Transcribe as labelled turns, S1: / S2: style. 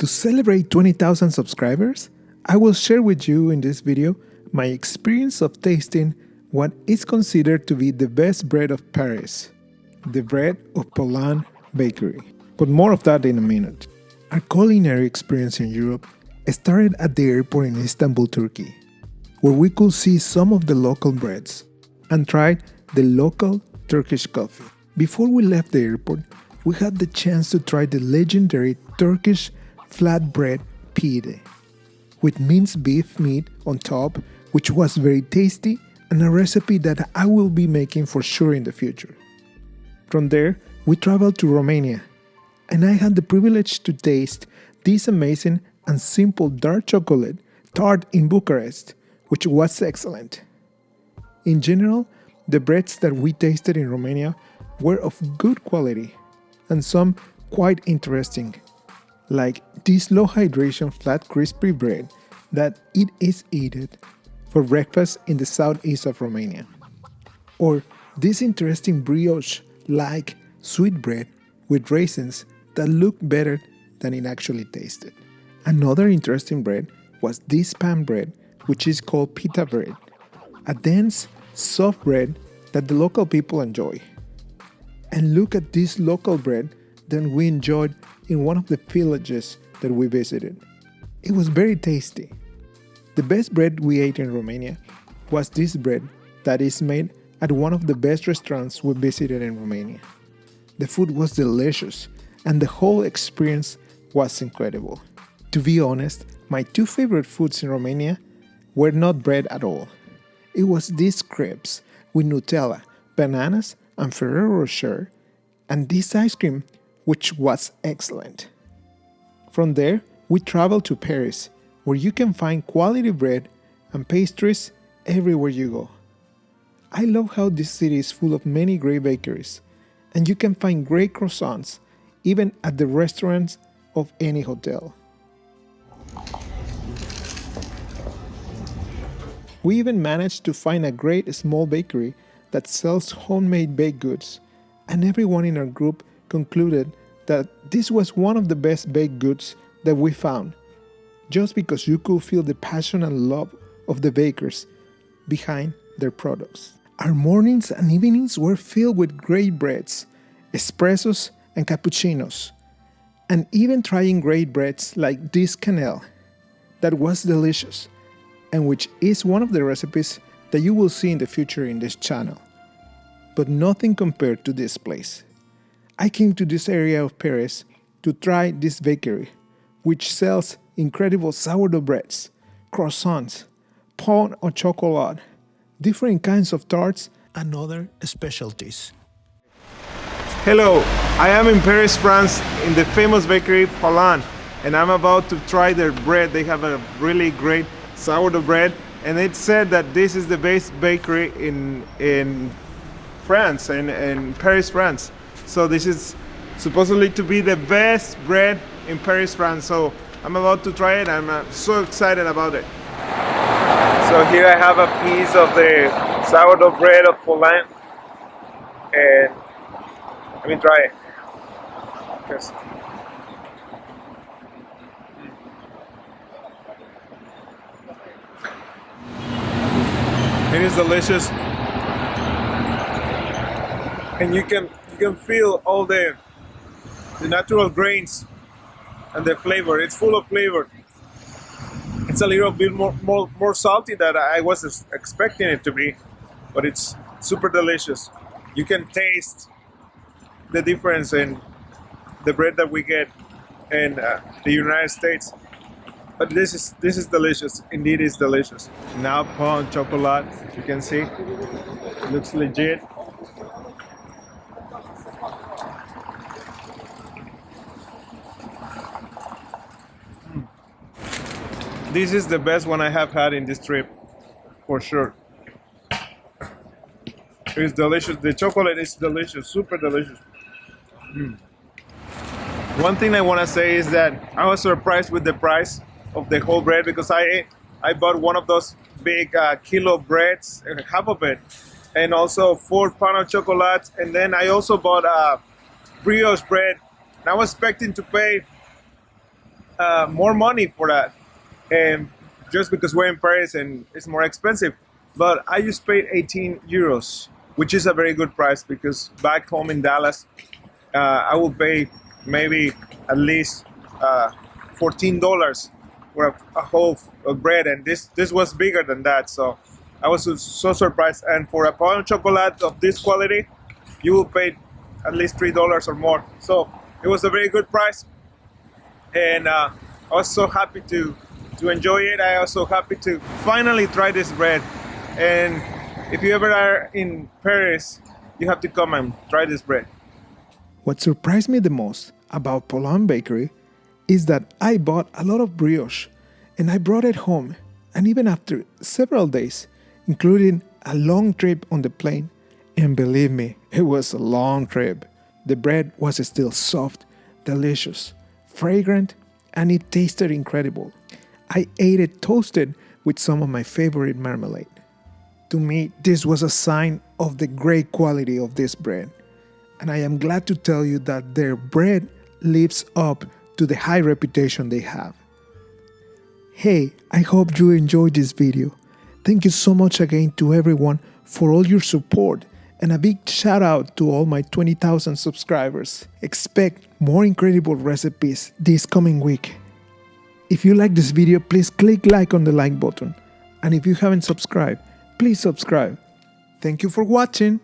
S1: To celebrate 20,000 subscribers, I will share with you in this video my experience of tasting what is considered to be the best bread of Paris, the bread of Polan Bakery. But more of that in a minute. Our culinary experience in Europe started at the airport in Istanbul, Turkey, where we could see some of the local breads and tried the local Turkish coffee. Before we left the airport, we had the chance to try the legendary Turkish flatbread pide, with minced beef meat on top, which was very tasty and a recipe that I will be making for sure in the future. From there, we traveled to Romania, and I had the privilege to taste this amazing and simple dark chocolate tart in Bucharest, which was excellent. In general, the breads that we tasted in Romania were of good quality, and some quite interesting, like this low hydration flat crispy bread that it is eaten for breakfast in the southeast of Romania, or this interesting brioche like sweet bread with raisins that look better than it actually tasted. Another interesting bread was this pan bread, which is called pita bread, a dense, soft bread that the local people enjoy. And look at this local bread that we enjoyed in one of the villages that we visited. It was very tasty. The best bread we ate in Romania was this bread that is made at one of the best restaurants we visited in Romania. The food was delicious and the whole experience was incredible. To be honest, my two favorite foods in Romania were not bread at all. It was these crepes with Nutella, bananas, and Ferrero Rocher, and this ice cream, which was excellent. From there, we traveled to Paris, where you can find quality bread and pastries everywhere you go. I love how this city is full of many great bakeries, and you can find great croissants even at the restaurants of any hotel. We even managed to find a great small bakery that sells homemade baked goods, and everyone in our group concluded that this was one of the best baked goods that we found, just because you could feel the passion and love of the bakers behind their products. Our mornings and evenings were filled with great breads, espressos and cappuccinos, and even trying great breads like this cannelle that was delicious, and which is one of the recipes that you will see in the future in this channel. But nothing compared to this place. I came to this area of Paris to try this bakery, which sells incredible sourdough breads, croissants, pain au chocolat, different kinds of tarts, and other specialties.
S2: Hello, I am in Paris, France, in the famous bakery Polan, and I'm about to try their bread. They have a really great sourdough bread, and it said that this is the best bakery in France, in Paris, France. So this is supposedly to be the best bread in Paris, France. So I'm about to try it. I'm so excited about it. So here I have a piece of the sourdough bread of Polan, and let me try it. Yes. It is delicious, and you can feel all the natural grains and the flavor. It's full of flavor. It's a little bit more salty than I was expecting it to be, but it's super delicious. You can taste the difference in the bread that we get in the United States. But this is delicious. Indeed, it's delicious. Now pain au chocolat, as you can see, it looks legit. This is the best one I have had in this trip, for sure. It's delicious. The chocolate is delicious, super delicious. One thing I want to say is that I was surprised with the price of the whole bread, because I bought one of those big kilo breads, half of it, and also 4 pain au chocolat, and then I also bought brioche bread, and I was expecting to pay more money for that, and just because we're in Paris and it's more expensive. But I just paid 18 euros, which is a very good price because back home in Dallas, I will pay maybe at least $14 for a whole of bread, and this was bigger than that. So I was so surprised. And for a pound of chocolate of this quality, you will pay at least $3 or more. So it was a very good price, and I was so happy to enjoy it. I was so happy to finally try this bread. And if you ever are in Paris, you have to come and try this bread.
S1: What surprised me the most about Polan Bakery is that I bought a lot of brioche and I brought it home. And even after several days, including a long trip on the plane, and believe me, it was a long trip, the bread was still soft, delicious, fragrant, and it tasted incredible. I ate it toasted with some of my favorite marmalade. To me, this was a sign of the great quality of this bread. And I am glad to tell you that their bread lives up to the high reputation they have. Hey, I hope you enjoyed this video. Thank you so much again to everyone for all your support, and a big shout out to all my 20,000 subscribers. Expect more incredible recipes this coming week. If you like this video, please click like on the like button. And if you haven't subscribed, please subscribe. Thank you for watching.